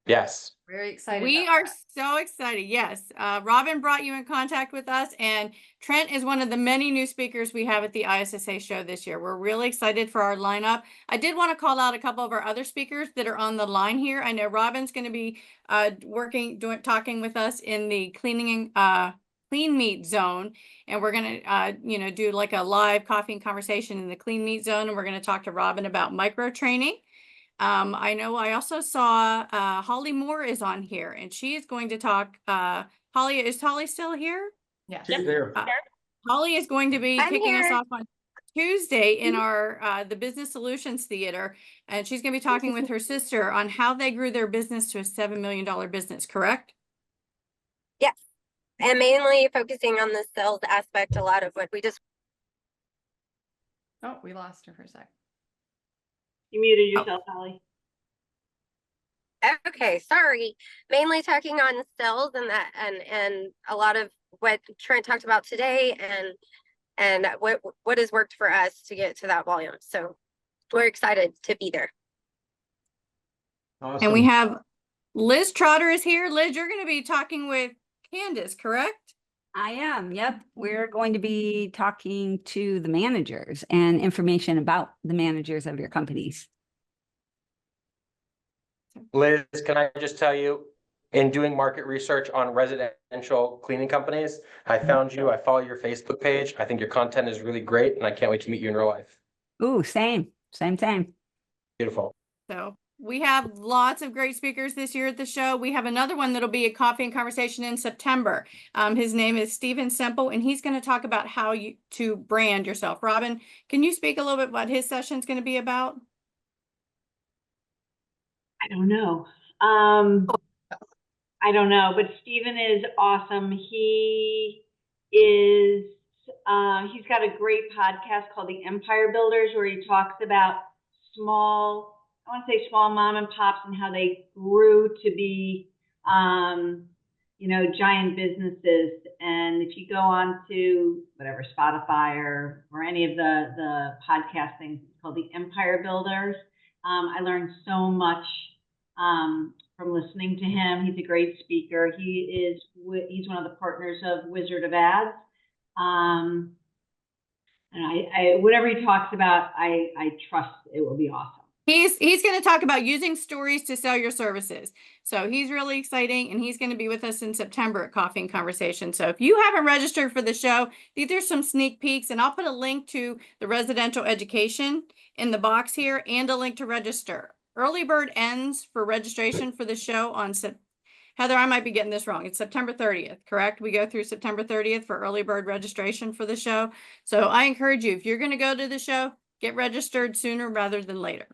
Yes. Very excited. We are so excited. Yes. Robin brought you in contact with us, and Trent is one of the many new speakers we have at the ISSA show this year. We're really excited for our lineup. I did want to call out a couple of our other speakers that are on the line here. I know Robin's going to be talking with us in the clean meat zone, and we're going to do like a live coffee and conversation in the clean meat zone, and we're going to talk to Robin about micro training. I know I also saw Holly Moore is on here, and she is going to talk. Holly, is Holly still here? Yes. She's there. Holly is going to be I'm kicking us here. off on Tuesday in our the Business Solutions Theater, and she's going to be talking with her sister on how they grew their business to a $7 million business. Correct? Yes. And mainly focusing on the sales aspect, a lot of what we just. Oh, we lost her for a sec. You muted yourself, Holly. Okay, sorry. Mainly talking on sales and that and a lot of what Trent talked about today and what has worked for us to get to that volume. So we're excited to be there. And we Awesome. have Liz Trotter is here. Liz, you're going to be talking with Candace, correct? I am. Yep. We're going to be talking to the managers and information about the managers of your companies. Liz, can I just tell you, in doing market research on residential cleaning companies, I found you, I follow your Facebook page. I think your content is really great and I can't wait to meet you in real life. Ooh, same. Beautiful. So we have lots of great speakers this year at the show. We have another one that'll be a coffee and conversation in September. His name is Stephen Semple, and he's going to talk about how to brand yourself. Robin, can you speak a little bit what his session is going to be about? I don't know. I don't know, but Stephen is awesome. He is, he's got a great podcast called The Empire Builders, where he talks about small, I want to say small mom and pops and how they grew to be, you know, giant businesses. And if you go on to whatever, Spotify or any of the podcast things, it's called The Empire Builders. I learned so much from listening to him. He's a great speaker. He's one of the partners of Wizard of Ads. And I whatever he talks about, I trust it will be awesome. He's going to talk about using stories to sell your services. So he's really exciting, and he's going to be with us in September at Coffee and Conversation. So if you haven't registered for the show, these are some sneak peeks, and I'll put a link to the residential education in the box here and a link to register. Early bird ends for registration for the show on Heather, I might be getting this wrong. It's September 30th, correct? We go through September 30th for early bird registration for the show. So I encourage you, if you're going to go to the show, get registered sooner rather than later.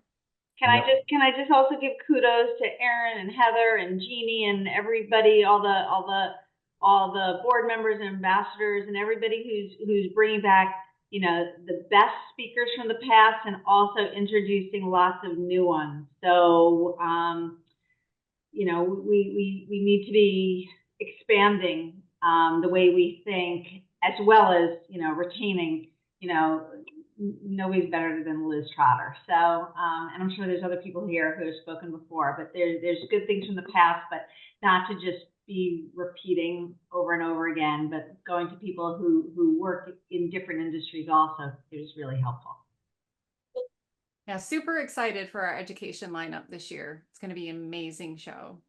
Can I just also give kudos to Erin and Heather and Jeannie and everybody, all the board members and ambassadors and everybody who's bringing back, you know, the best speakers from the past and also introducing lots of new ones. So, you know, we need to be expanding the way we think, as well as, you know, retaining, you know, nobody's better than Liz Trotter. So, and I'm sure there's other people here who have spoken before, but there's good things from the past, but not to just be repeating over and over again, but going to people who work in different industries also is really helpful. Yeah, super excited for our education lineup this year. It's going to be an amazing show.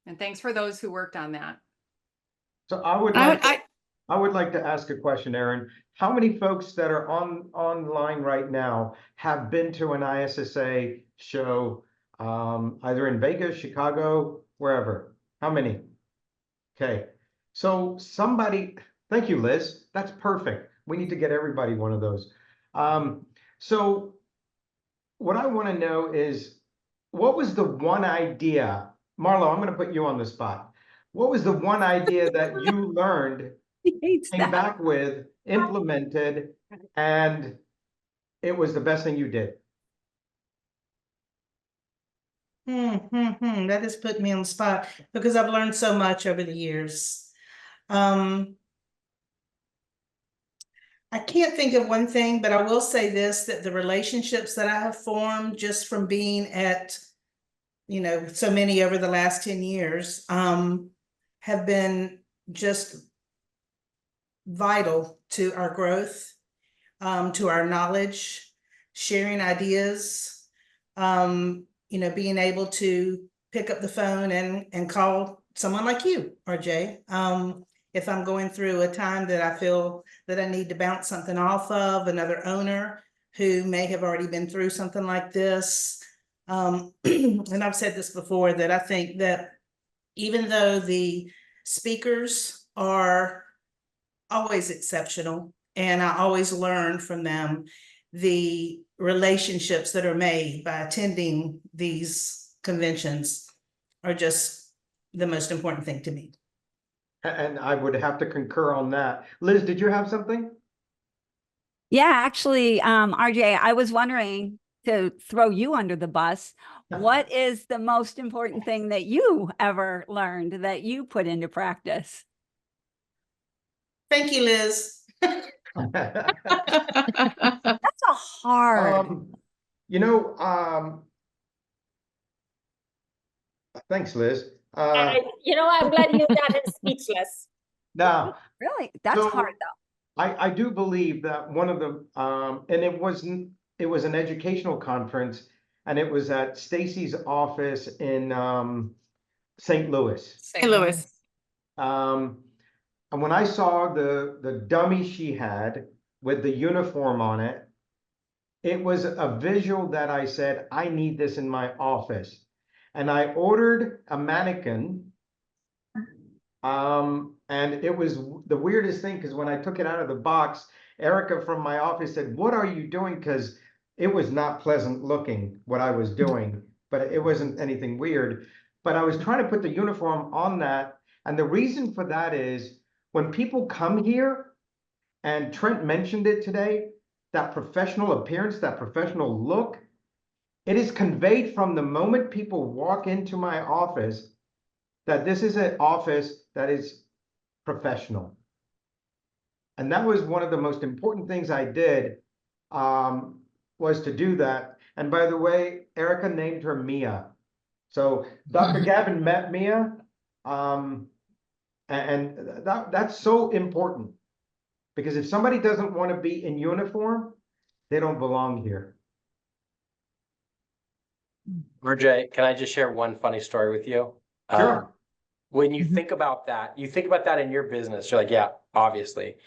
And thanks for those who worked on that. So I would like to ask a question, Erin. How many folks that are online right now have been to an ISSA show, either in Vegas, Chicago, wherever? How many? Okay, so thank you, Liz. That's perfect. We need to get everybody one of those. So what I want to know is, what was the one idea? Marlo, I'm going to put you on the spot. What was the one idea that you learned, came back with, implemented, and it was the best thing you did? That has put me on the spot because I've learned so much over the years. I can't think of one thing, but I will say this, that the relationships that I have formed just from being at, you know, so many over the last 10 years, have been just vital to our growth, to our knowledge, sharing ideas, you know, being able to pick up the phone and call someone like you, RJ. If I'm going through a time that I feel that I need to bounce something off of another owner who may have already been through something like this, And I've said this before, that I think that even though the speakers are always exceptional, and I always learn from them, the relationships that are made by attending these conventions are just the most important thing to me. And I would have to concur on that. Liz, did you have something? Yeah, actually, RJ, I was wondering, to throw you under the bus, what is the most important thing that you ever learned that you put into practice? Thank you, Liz. That's a hard. You know, thanks, Liz. You know, I'm glad you got him speechless. Now, Really? That's so hard though. I do believe that one of the, and it was an educational conference, and it was at Stacy's office in St. Louis. St. Louis. And when I saw the dummy she had with the uniform on it, it was a visual that I said, I need this in my office. And I ordered a mannequin. And it was the weirdest thing, because when I took it out of the box, Erica from my office said, what are you doing? Because it was not pleasant looking what I was doing, but it wasn't anything weird. But I was trying to put the uniform on that. And the reason for that is when people come here, and Trent mentioned it today, that professional appearance, that professional look, it is conveyed from the moment people walk into my office that this is an office that is professional. And that was one of the most important things I did, was to do that. And by the way, Erica named her Mia. So Dr. Gavin met Mia, and that's so important. Because if somebody doesn't want to be in uniform, they don't belong here. RJ, can I just share one funny story with you? Sure. When you think about that, in your business, you're like, yeah, obviously.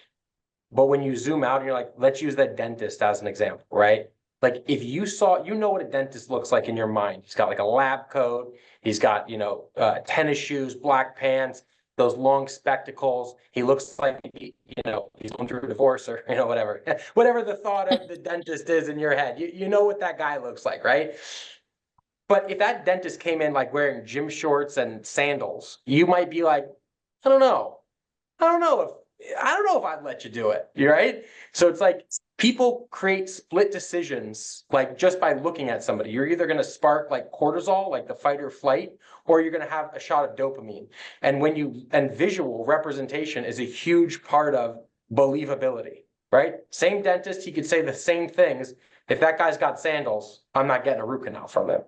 But when you zoom out and you're like, let's use that dentist as an example, right? Like if you saw, you know what a dentist looks like in your mind. He's got like a lab coat. He's got, tennis shoes, black pants, those long spectacles. He looks like, he's going through a divorce or, whatever. Whatever the thought of the dentist is in your head, you know what that guy looks like, right? But if that dentist came in like wearing gym shorts and sandals, you might be like, I don't know if I'd let you do it. Right? So it's like people create split decisions, like just by looking at somebody. You're either going to spark like cortisol, like the fight or flight, or you're going to have a shot of dopamine. And visual representation is a huge part of believability, right? Same dentist, he could say the same things. If that guy's got sandals, I'm not getting a root canal from him.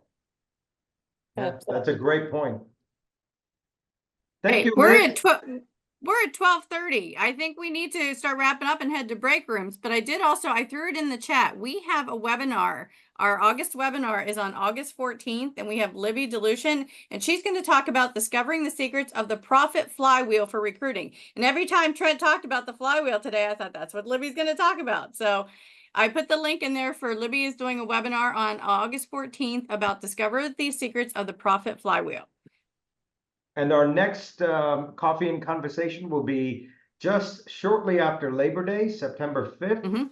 Yeah, that's a great point. Thank Hey, you. we're Liz. at 12:30. I think we need to start wrapping up and head to break rooms. But I threw it in the chat. We have a webinar. Our August webinar is on August 14th, and we have Libby Delusion, and she's going to talk about discovering the secrets of the profit flywheel for recruiting. And every time Trent talked about the flywheel today, I thought that's what Libby's going to talk about. So I put the link in there for Libby is doing a webinar on August 14th about discover the secrets of the profit flywheel. And our next coffee and conversation will be just shortly after Labor Day, September 5th.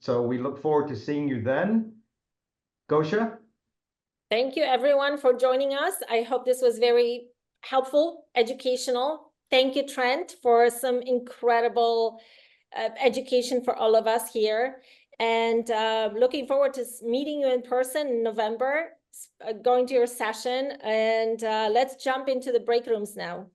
So we look forward to seeing you then. Gosha? Thank you everyone for joining us. I hope this was very helpful, educational. Thank you, Trent, for some incredible education for all of us here. And looking forward to meeting you in person in November, going to your session, and let's jump into the break rooms now.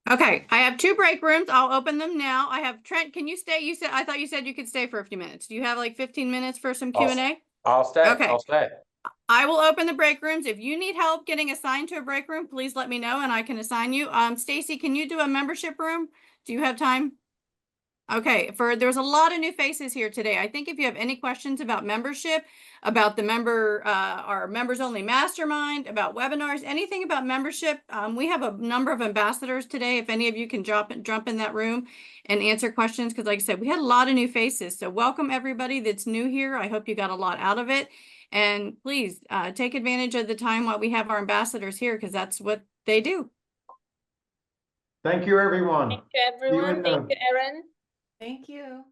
Okay, I have 2 break rooms. I'll open them now. I have Trent. Can you stay? I thought you said you could stay for a few minutes. Do you have like 15 minutes for some Q&A? I'll stay. Okay. I'll stay. I will open the break rooms. If you need help getting assigned to a break room, please let me know and I can assign you. Stacy, can you do a membership room? Do you have time? Okay, there's a lot of new faces here today. I think if you have any questions about membership, about the our members only mastermind, about webinars, anything about membership, we have a number of ambassadors today. If any of you can jump in that room and answer questions, because like I said, we had a lot of new faces. So welcome everybody that's new here. I hope you got a lot out of it. And please take advantage of the time while we have our ambassadors here, because that's what they do. Thank you, everyone. Thank you, See you everyone. in Thank the- you, Erin. Thank you.